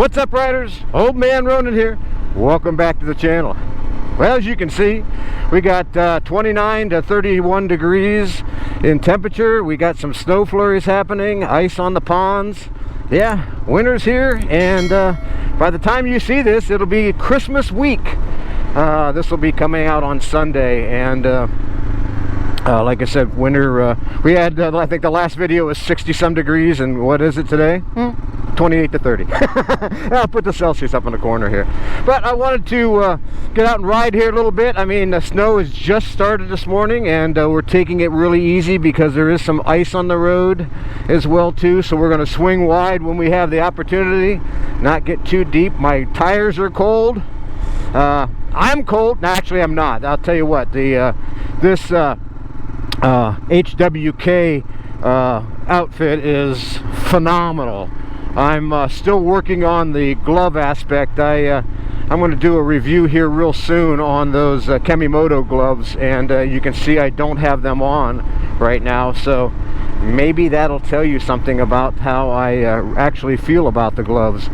What's up, riders? Old Man Ronin here. Welcome back to the channel. Well, as you can see, we got 29 to 31 degrees in temperature. We got some snow flurries happening, ice on the ponds. Yeah, winter's here, and by the time you see this, it'll be Christmas week. This will be coming out on Sunday, and like I said, winter, we had, I think the last video was 60 some degrees, and what is it today? 28 to 30. I'll put the Celsius up in the corner here. But I wanted to get out and ride here a little bit. I mean, the snow has just started this morning, and we're taking it really easy because there is some ice on the road as well too. So we're going to swing wide when we have the opportunity, not get too deep. My tires are cold. I'm cold. No, actually I'm not. I'll tell you what, the this HWK outfit is phenomenal. I'm still working on the glove aspect. I'm going to do a review here real soon on those Kemimoto gloves, and you can see I don't have them on right now, so maybe that'll tell you something about how I actually feel about the gloves.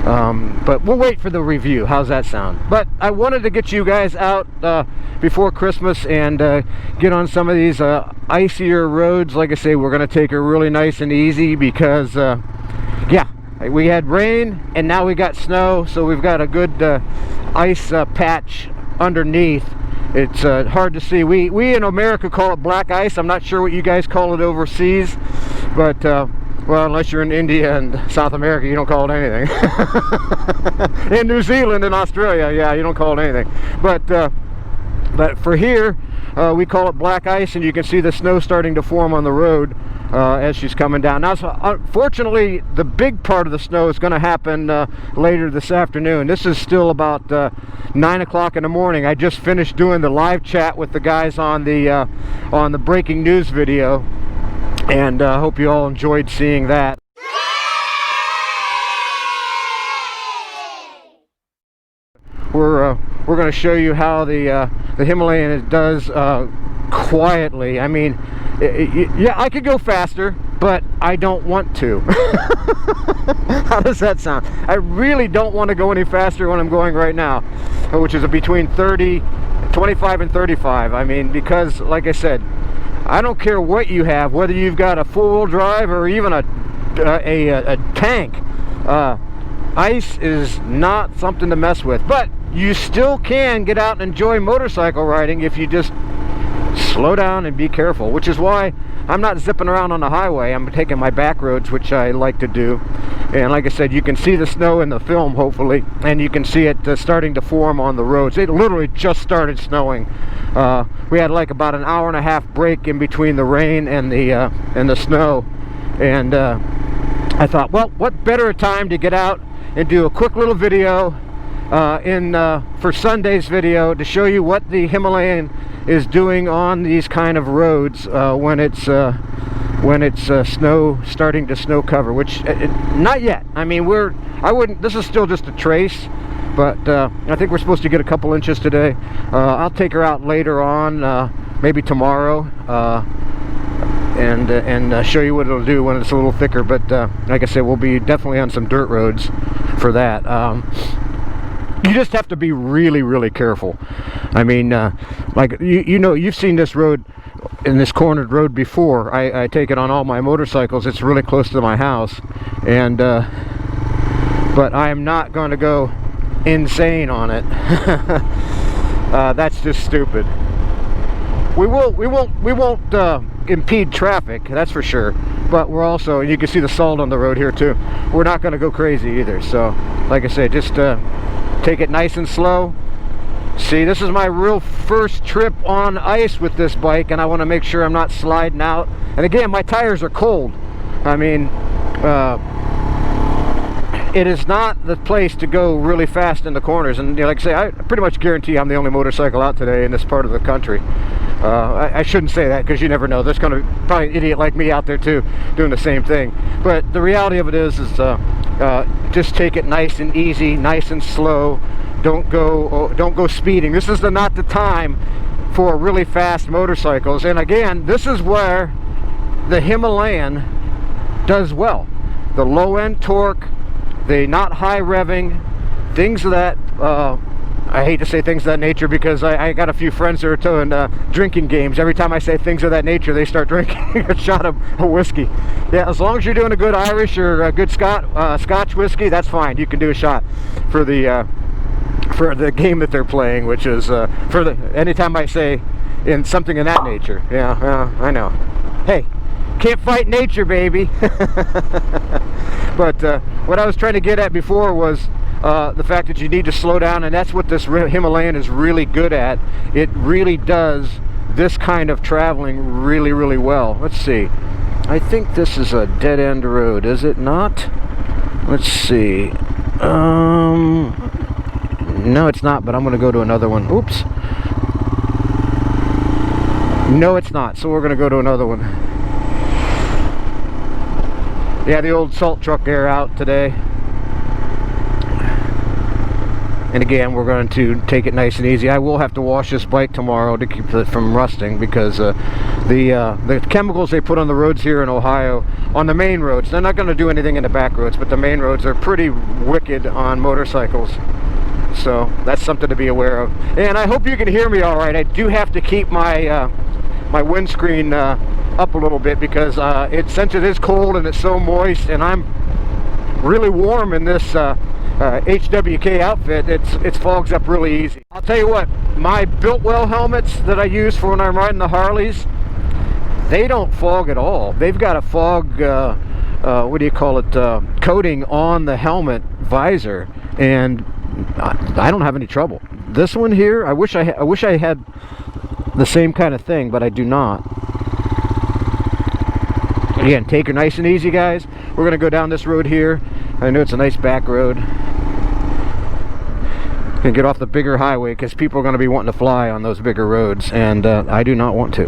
But we'll wait for the review. How's that sound? But I wanted to get you guys out before Christmas and get on some of these icier roads. Like I say, we're going to take it really nice and easy because yeah, we had rain and now we got snow, so we've got a good ice patch underneath. It's hard to see. We in America call it black ice. I'm not sure what you guys call it overseas, but well, unless you're in India and South America, you don't call it anything. In New Zealand and Australia, yeah, you don't call it anything. But for here, we call it black ice, and you can see the snow starting to form on the road as she's coming down. Now, so, unfortunately, the big part of the snow is going to happen later this afternoon. This is still about 9 o'clock in the morning. I just finished doing the live chat with the guys on the breaking news video, and I hope you all enjoyed seeing that. We're going to show you how the Himalayan does quietly. I mean, yeah, I could go faster, but I don't want to. How does that sound? I really don't want to go any faster when I'm going right now, which is between 25 and 35. I mean, because like I said, I don't care what you have, whether you've got a four-wheel drive or even a tank. Ice is not something to mess with, but you still can get out and enjoy motorcycle riding if you just slow down and be careful, which is why I'm not zipping around on the highway. I'm taking my back roads, which I like to do. And like I said, you can see the snow in the film, hopefully, and you can see it starting to form on the roads. It literally just started snowing. We had like about an hour and a half break in between the rain and the snow, and I thought, well, what better time to get out and do a quick little video for Sunday's video to show you what the Himalayan is doing on these kind of roads when it's snow starting to snow cover, which not yet. I mean, this is still just a trace, but I think we're supposed to get a couple inches today. I'll take her out later on, maybe tomorrow, and show you what it'll do when it's a little thicker. But like I said, we'll be definitely on some dirt roads for that. You just have to be really, really careful. I mean, like you know, you've seen this road, in this cornered road before. I take it on all my motorcycles. It's really close to my house, and but I am not going to go insane on it. That's just stupid. We won't impede traffic, that's for sure. But we're also, and you can see the salt on the road here too. We're not going to go crazy either. So, like I say, just take it nice and slow. See, this is my real first trip on ice with this bike, and I want to make sure I'm not sliding out. And again, my tires are cold. I mean, it is not the place to go really fast in the corners. And you know, like I say, I pretty much guarantee I'm the only motorcycle out today in this part of the country. I shouldn't say that, because you never know. There's going to be probably an idiot like me out there too doing the same thing. But the reality of it is just take it nice and easy, nice and slow. Don't go speeding. This is not the time for really fast motorcycles. And again, this is where the Himalayan does well. The low end torque, They not high revving, things of that, I hate to say things of that nature because I got a few friends that are doing drinking games. Every time I say things of that nature, they start drinking a shot of whiskey. Yeah, as long as you're doing a good Irish or a good Scotch whiskey, that's fine. You can do a shot for the game that they're playing, which is anytime I say in something in that nature. Yeah, I know. Hey, can't fight nature, baby. But what I was trying to get at before was the fact that you need to slow down, and that's what this Himalayan is really good at. It really does this kind of traveling really, really well. Let's see. I think this is a dead-end road, is it not? Let's see. No, it's not, but I'm going to go to another one. Oops. No, it's not, so we're going to go to another one. Yeah, the old salt truck there out today. And again, we're going to take it nice and easy. I will have to wash this bike tomorrow to keep it from rusting because the chemicals they put on the roads here in Ohio, on the main roads, they're not going to do anything in the back roads, but the main roads are pretty wicked on motorcycles. So that's something to be aware of. And I hope you can hear me all right. I do have to keep my my windscreen up a little bit because since it is cold and it's so moist, and I'm really warm in this HWK outfit, it fogs up really easy. I'll tell you what, my Biltwell helmets that I use for when I'm riding the Harleys, they don't fog at all. They've got a fog, what do you call it, coating on the helmet visor, and I don't have any trouble. This one here, I wish I had the same kind of thing, but I do not. Again, take it nice and easy, guys. We're going to go down this road here. I know it's a nice back road. And get off the bigger highway because people are going to be wanting to fly on those bigger roads, and I do not want to.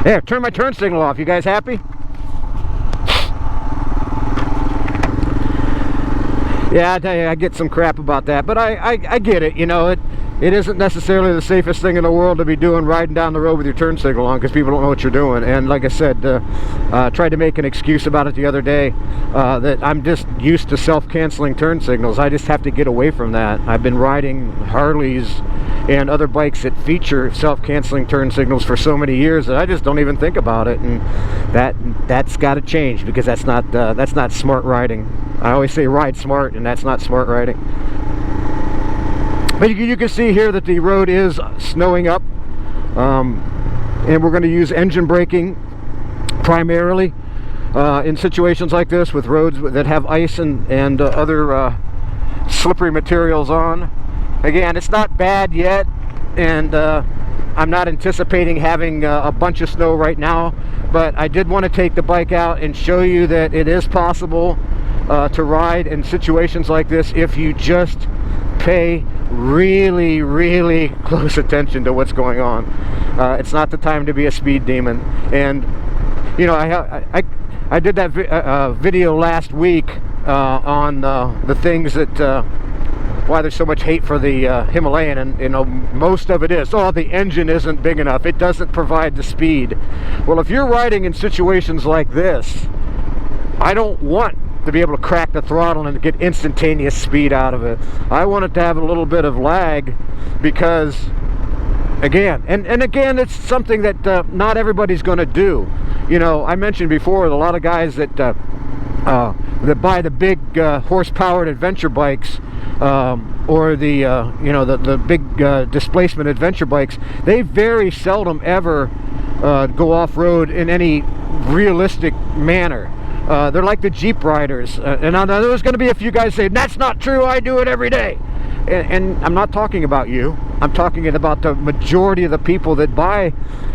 There, turn my turn signal off. You guys happy? Yeah, I tell you, I get some crap about that, but I get it. You know, it isn't necessarily the safest thing in the world to be doing, riding down the road with your turn signal on, because people don't know what you're doing. And like I said, tried to make an excuse about it the other day, that I'm just used to self-canceling turn signals. I just have to get away from that. I've been riding Harleys and other bikes that feature self-canceling turn signals for so many years that I just don't even think about it, and that's got to change, because that's not smart riding. I always say ride smart, and that's not smart riding. But you can see here that the road is snowing up, and we're going to use engine braking primarily in situations like this with roads that have ice and other slippery materials on. Again, it's not bad yet, and I'm not anticipating having a bunch of snow right now, but I did want to take the bike out and show you that it is possible to ride in situations like this if you just pay really, really close attention to what's going on. It's not the time to be a speed demon. And you know, I did that video last week on the things that why there's so much hate for the Himalayan, and you know, most of it is, oh, the engine isn't big enough, it doesn't provide the speed. Well, if you're riding in situations like this, I don't want to be able to crack the throttle and get instantaneous speed out of it. I want it to have a little bit of lag, because again, and again, it's something that not everybody's going to do. You know, I mentioned before that a lot of guys that buy the big horse-powered adventure bikes, or the you know, the big displacement adventure bikes, they very seldom ever go off-road in any realistic manner. They're like the Jeep riders, and I know there's going to be a few guys saying that's not true, I do it every day, and I'm not talking about you. I'm talking about the majority of the people that buy,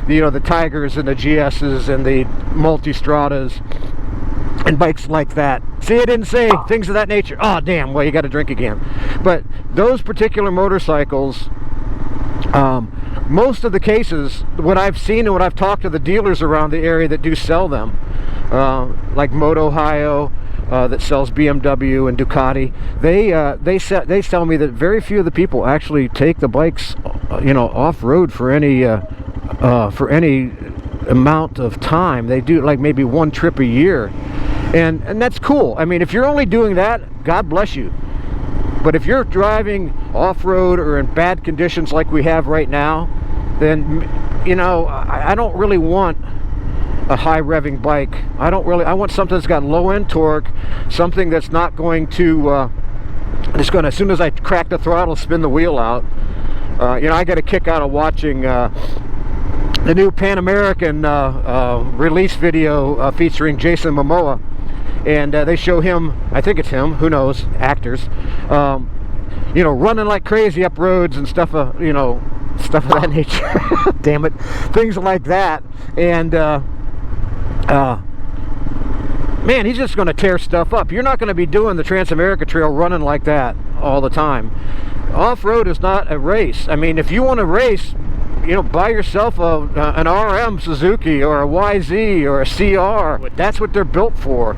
you know, the Tigers and the GS's and the Multistradas and bikes like that. See, I didn't say things of that nature. Oh, damn, well, you got to drink again. But those particular motorcycles, most of the cases, what I've seen and what I've talked to the dealers around the area that do sell them, like Moto Ohio, that sells BMW and Ducati, they tell me that very few of the people actually take the bikes, you know, off-road for any amount of time. They do like maybe one trip a year. And that's cool. I mean, if you're only doing that, God bless you. But if you're driving off-road or in bad conditions like we have right now, then, you know, I don't really want a high revving bike. I want something that's got low end torque, something that's not going to it's going to, as soon as I crack the throttle, spin the wheel out. You know, I get a kick out of watching the new Pan American release video featuring Jason Momoa, and they show him, I think it's him, who knows, actors, you know, running like crazy up roads and stuff, you know, stuff of that nature. Damn it, things like that. And man, he's just going to tear stuff up. You're not going to be doing the Trans-America Trail running like that all the time. Off-road is not a race. I mean, if you want to race, you know, buy yourself an RM Suzuki or a YZ or a CR. That's what they're built for.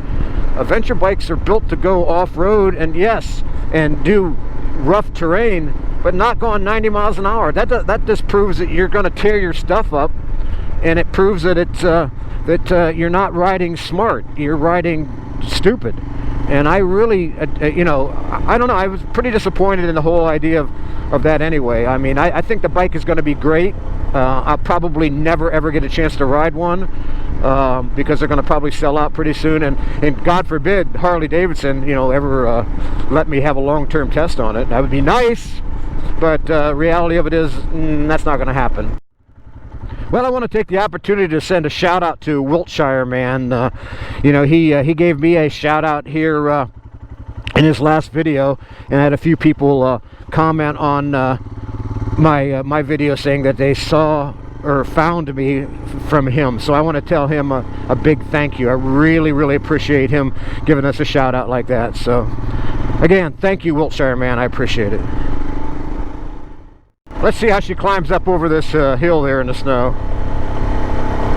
Adventure bikes are built to go off-road, and yes, and do rough terrain, but not going 90 miles an hour. That just proves that you're going to tear your stuff up, and it proves that it's that you're not riding smart. You're riding stupid. And I really, you know, I don't know. I was pretty disappointed in the whole idea of that anyway. I mean, I think the bike is going to be great. I'll probably never ever get a chance to ride one because they're going to probably sell out pretty soon. And God forbid Harley Davidson, you know, ever let me have a long-term test on it. That would be nice, but reality of it is that's not going to happen. Well, I want to take the opportunity to send a shout out to Wiltshire Man. You know, he gave me a shout out here in his last video, and I had a few people comment on my video saying that they saw or found me from him. So I want to tell him a big thank you. I really, really appreciate him giving us a shout out like that. So again, thank you, Wiltshire Man. I appreciate it. Let's see how she climbs up over this hill there in the snow.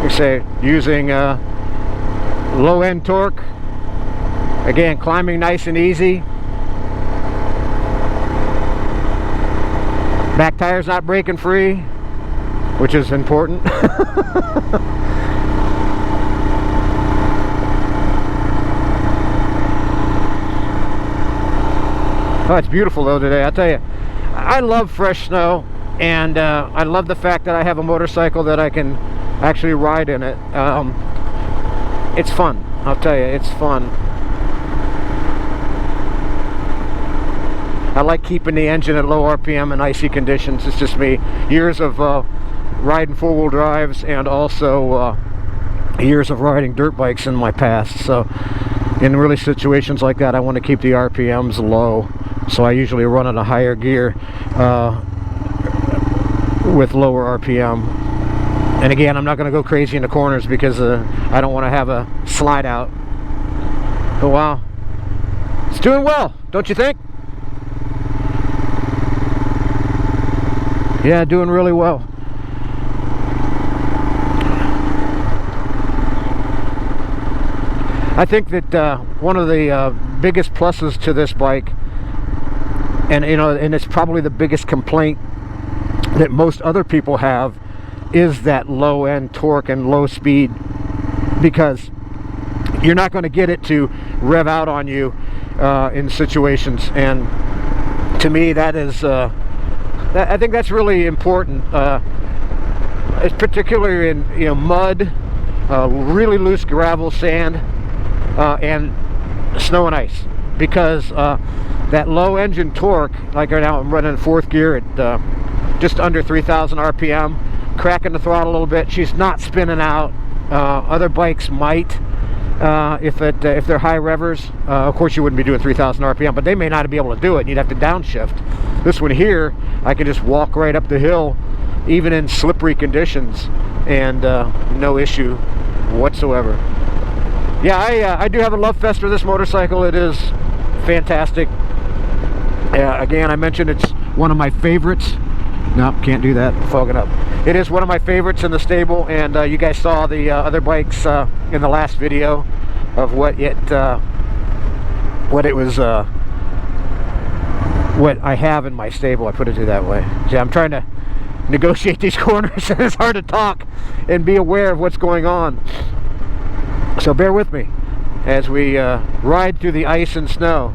You say, using low end torque. Again, climbing nice and easy. Back tire's not breaking free, which is important. Oh, it's beautiful though today. I tell you, I love fresh snow, and I love the fact that I have a motorcycle that I can actually ride in it. It's fun. I'll tell you, it's fun. I like keeping the engine at low RPM in icy conditions. It's just me. Years of riding four-wheel drives, and also years of riding dirt bikes in my past. So in really situations like that, I want to keep the RPMs low. So I usually run at a higher gear with lower RPM. And again, I'm not going to go crazy in the corners because I don't want to have a slide out. But wow, it's doing well, don't you think? Yeah, doing really well. I think that one of the biggest pluses to this bike, and you know, and it's probably the biggest complaint that most other people have, is that low end torque and low speed, because you're not going to get it to rev out on you in situations. And to me, that is I think that's really important, it's particularly in, you know, mud, really loose gravel, sand, and snow and ice, because that low engine torque, like right now I'm running fourth gear at just under 3,000 RPM, cracking the throttle a little bit. She's not spinning out. Other bikes might, if they're high revvers. Of course you wouldn't be doing 3,000 RPM, but they may not be able to do it, and you'd have to downshift. This one here, I can just walk right up the hill, even in slippery conditions, and no issue whatsoever. Yeah, I do have a love fest for this motorcycle. It is fantastic. Again, I mentioned it's one of my favorites. Nope, can't do that, fogging up. It is one of my favorites in the stable, and you guys saw the other bikes in the last video of what I have in my stable. I put it that way. See, I'm trying to negotiate these corners, and it's hard to talk and be aware of what's going on. So bear with me. as we ride through the ice and snow.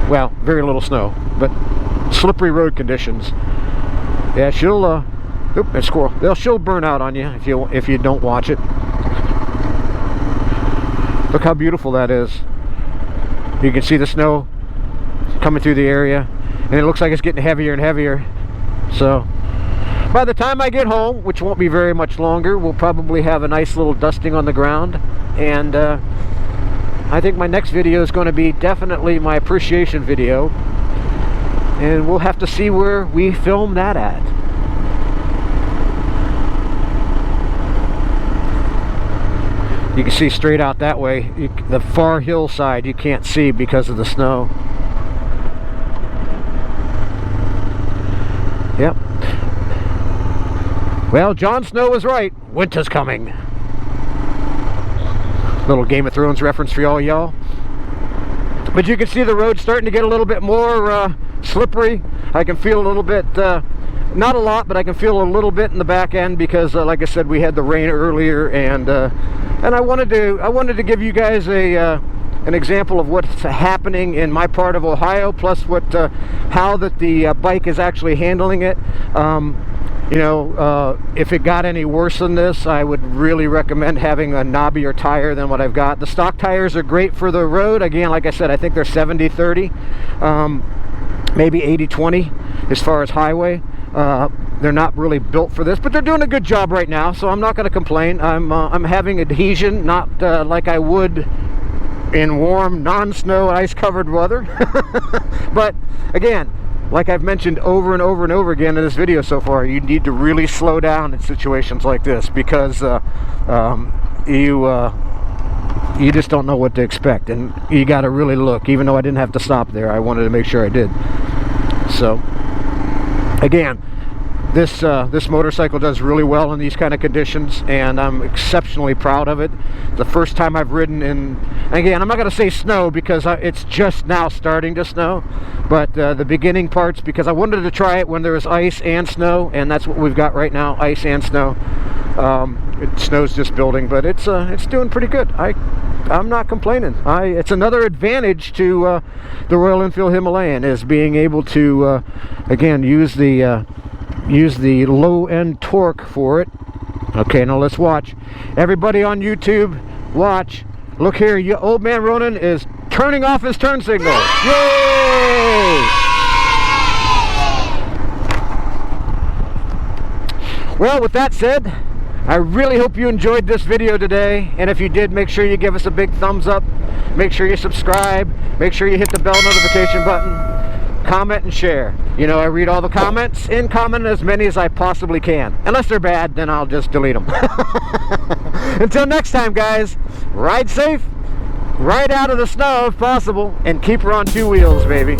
Well, very little snow, but slippery road conditions. Yeah, she'll oop, that squirrel. She'll burn out on you if you don't watch it. Look how beautiful that is. You can see the snow coming through the area, and it looks like it's getting heavier and heavier. So by the time I get home, which won't be very much longer, we'll probably have a nice little dusting on the ground. And I think my next video is going to be definitely my appreciation video, and we'll have to see where we film that at. You can see straight out that way. The far hillside you can't see because of the snow. Yep. Well, Jon Snow was right. Winter's coming. Little Game of Thrones reference for all y'all. But you can see the road starting to get a little bit more slippery. I can feel a little bit, not a lot, but I can feel a little bit in the back end because, like I said, we had the rain earlier, and I wanted to give you guys an example of what's happening in my part of Ohio, plus how that the bike is actually handling it. You know, if it got any worse than this, I would really recommend having a knobbier tire than what I've got. The stock tires are great for the road. Again, like I said, I think they're 70-30, maybe 80-20 as far as highway. They're not really built for this, but they're doing a good job right now, so I'm not going to complain. I'm having adhesion, not like I would in warm, non-snow, ice-covered weather. But again, like I've mentioned over and over and over again in this video so far, you need to really slow down in situations like this, because you just don't know what to expect, and you got to really look. Even though I didn't have to stop there, I wanted to make sure I did. So again, this motorcycle does really well in these kind of conditions, and I'm exceptionally proud of it. The first time I've ridden in, again, I'm not going to say snow because it's just now starting to snow, but the beginning parts, because I wanted to try it when there was ice and snow, and that's what we've got right now, ice and snow. Snow's just building, but it's doing pretty good. I'm not complaining. It's another advantage to the Royal Enfield Himalayan, is being able to again use the low end torque for it. Okay, now let's watch. Everybody on YouTube, watch. Look here, old man Ronin is turning off his turn signal. Yay! Well, with that said, I really hope you enjoyed this video today, and if you did, make sure you give us a big thumbs up, make sure you subscribe, make sure you hit the bell notification button, comment and share. You know, I read all the comments and comment as many as I possibly can. Unless they're bad, then I'll just delete them. Until next time, guys, ride safe, ride out of the snow if possible, and keep her on two wheels, baby.